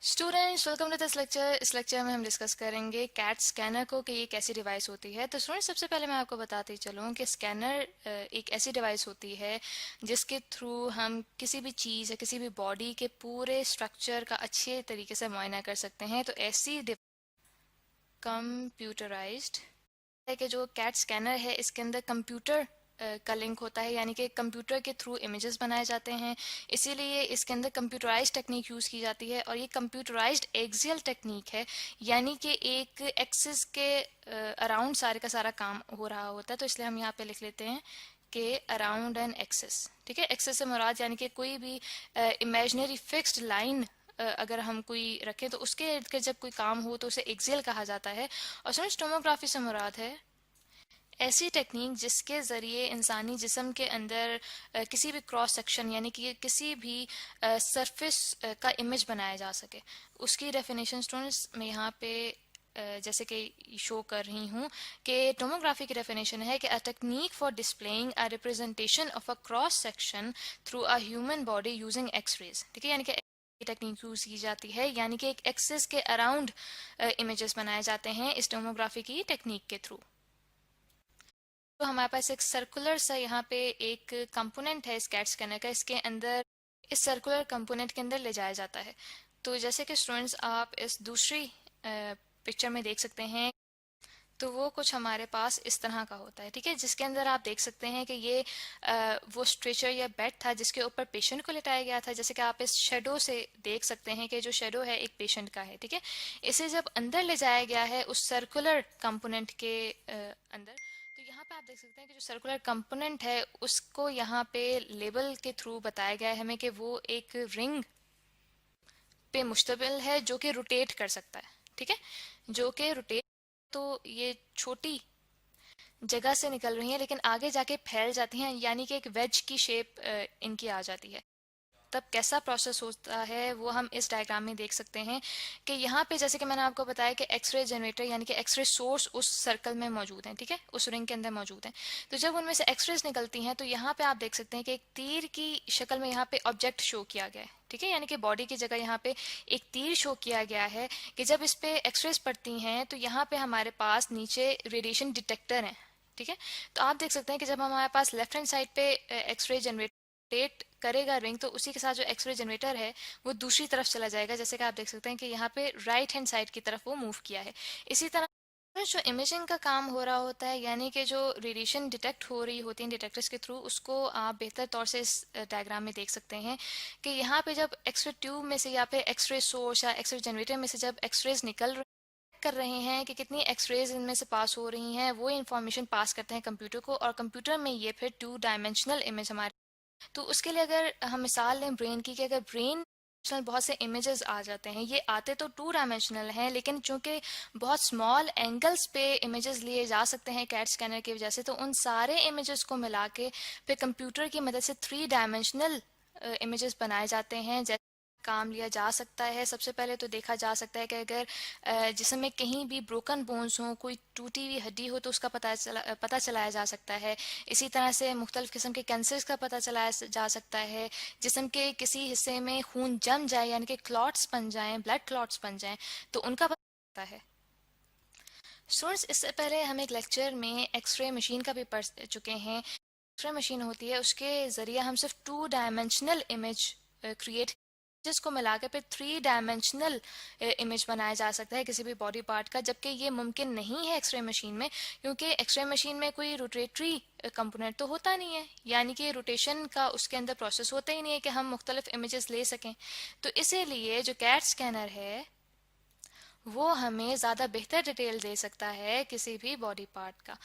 Students welcome to this lecture. इस lecture में हम डिस्कस करेंगे कैट स्कैनर को कि ये कैसी डिवाइस होती है। तो स्टूडेंट्स सबसे पहले मैं आपको बताती चलूँ कि स्कैनर एक ऐसी डिवाइस होती है जिसके थ्रू हम किसी भी चीज़ या किसी भी बॉडी के पूरे स्ट्रक्चर का अच्छे तरीके से मुआयना कर सकते हैं। तो ऐसी कंप्यूटराइज्ड है कि जो कैट स्कैनर है इसके अंदर कंप्यूटर का लिंक होता है, यानी कि कंप्यूटर के थ्रू इमेजेस बनाए जाते हैं। इसीलिए इसके अंदर कंप्यूटराइज्ड टेक्निक यूज़ की जाती है और ये कंप्यूटराइज्ड एक्सियल टेक्निक है, यानी कि एक एक्सिस के अराउंड सारे का सारा काम हो रहा होता है। तो इसलिए हम यहाँ पे लिख लेते हैं कि अराउंड एन एक्सिस। ठीक है, एक्सिस से मुराद यानी कि कोई भी इमेजिनरी फिक्स्ड लाइन अगर हम कोई रखें तो उसके इर्द गिर्द जब कोई काम हो तो उसे एक्सियल कहा जाता है। और सुनो, टोमोग्राफी से मुराद है ऐसी टेक्निक जिसके ज़रिए इंसानी जिस्म के अंदर किसी भी क्रॉस सेक्शन यानी कि किसी भी सरफेस का इमेज बनाया जा सके। उसकी डेफिनेशन स्टूडेंट्स मैं यहाँ पे जैसे कि शो कर रही हूँ कि टोमोग्राफी की डेफिनेशन है कि a technique for displaying a representation of a cross section through a human body using X-rays. ठीक है, यानी कि टेक्निक यूज की जाती है, यानी कि एक एक्सिस के अराउंड इमेजेस बनाए जाते हैं इस टोमोग्राफी की टेक्निक के थ्रू। तो हमारे पास एक सर्कुलर सा यहाँ पे एक कंपोनेंट है स्कैट स्कैनर का, इसके अंदर इस सर्कुलर कंपोनेंट के अंदर ले जाया जाता है। तो जैसे कि स्टूडेंट्स आप इस दूसरी पिक्चर में देख सकते हैं, तो वो कुछ हमारे पास इस तरह का होता है। ठीक है, जिसके अंदर आप देख सकते हैं कि ये वो स्ट्रेचर या बेड था जिसके ऊपर पेशेंट को लिटाया गया था। जैसे कि आप इस शेडो से देख सकते हैं कि जो शेडो है एक पेशेंट का है। ठीक है, इसे जब अंदर ले जाया गया है उस सर्कुलर कंपोनेंट के अंदर, तो यहाँ पे आप देख सकते हैं कि जो सर्कुलर कंपोनेंट है उसको यहाँ पे लेबल के थ्रू बताया गया है हमें कि वो एक रिंग पे मुश्तमिल है जो कि रोटेट कर सकता है। ठीक है, जो कि रोटेट, तो ये छोटी जगह से निकल रही हैं लेकिन आगे जाके फैल जाती हैं, यानी कि एक वेज की शेप इनकी आ जाती है। तब कैसा प्रोसेस होता है वो हम इस डायग्राम में देख सकते हैं कि यहाँ पे जैसे कि मैंने आपको बताया कि एक्सरे जनरेटर यानी कि एक्सरे सोर्स उस सर्कल में मौजूद हैं। ठीक है, उस रिंग के अंदर मौजूद हैं। तो जब उनमें से एक्सरेज निकलती हैं तो यहाँ पे आप देख सकते हैं कि एक तीर की शक्ल में यहाँ पे ऑब्जेक्ट शो किया गया है। ठीक है, यानी कि बॉडी की जगह यहाँ पे एक तीर शो किया गया है कि जब इस पे एक्सरेज पड़ती हैं तो यहाँ पे हमारे पास नीचे रेडिएशन डिटेक्टर हैं। ठीक है, तो आप देख सकते हैं कि जब हमारे पास लेफ्ट हैंड साइड पे एक्सरे जनरेट करेगा रिंग, तो उसी के साथ जो एक्सरे जनरेटर है वो दूसरी तरफ चला जाएगा। जैसे कि आप देख सकते हैं कि यहाँ पे राइट हैंड साइड की तरफ वो मूव किया है। इसी तरह जो इमेजिंग का काम हो रहा होता है, यानी कि जो रेडिएशन डिटेक्ट हो रही होती है डिटेक्टर्स के थ्रू, उसको आप बेहतर तौर से इस डायग्राम में देख सकते हैं कि यहाँ पे जब एक्सरे ट्यूब में से या पे एक्सरे सोर्स या एक्सरे जनरेटर में से जब एक्सरेज निकल कर रहे हैं कि कितनी एक्सरेज इनमें से पास हो रही हैं, वो इंफॉर्मेशन पास करते हैं कंप्यूटर को, और कंप्यूटर में ये फिर 2 डायमेंशनल इमेज हमारे। तो उसके लिए अगर हम मिसाल लें ब्रेन की, कि अगर ब्रेन बहुत से इमेजेस आ जाते हैं, ये आते तो 2 डायमेंशनल हैं लेकिन चूंकि बहुत स्मॉल एंगल्स पे इमेजेस लिए जा सकते हैं कैट स्कैनर की वजह से, तो उन सारे इमेजेस को मिला के फिर कंप्यूटर की मदद से 3 डायमेंशनल इमेजेस बनाए जाते हैं। जैसे काम लिया जा सकता है, सबसे पहले तो देखा जा सकता है कि अगर जिसम में कहीं भी ब्रोकन बोन्स हो, कोई टूटी हुई हड्डी हो, तो उसका पता चलाया जा सकता है। इसी तरह से मुख्तलिफ किस्म के कैंसर्स का पता चलाया जा सकता है। जिसम के किसी हिस्से में खून जम जाए यानी कि क्लॉट्स बन जाएं, ब्लड क्लॉट्स बन जाएं, तो उनका पता चलता है। स्टूडेंट्स, इससे पहले हम एक लेक्चर में एक्सरे मशीन का भी पढ़ चुके हैं। एक्सरे मशीन होती है, उसके ज़रिए हम सिर्फ 2 डायमेंशनल इमेज क्रिएट, जिसको मिलाकर फिर 3 डायमेंशनल इमेज बनाया जा सकता है किसी भी बॉडी पार्ट का, जबकि ये मुमकिन नहीं है एक्सरे मशीन में, क्योंकि एक्सरे मशीन में कोई रोटेटरी कंपोनेंट तो होता नहीं है, यानी कि रोटेशन का उसके अंदर प्रोसेस होता ही नहीं है कि हम मुख्तलिफ इमेजेस ले सकें। तो इसीलिए जो कैट स्कैनर है वो हमें ज़्यादा बेहतर डिटेल दे सकता है किसी भी बॉडी पार्ट का।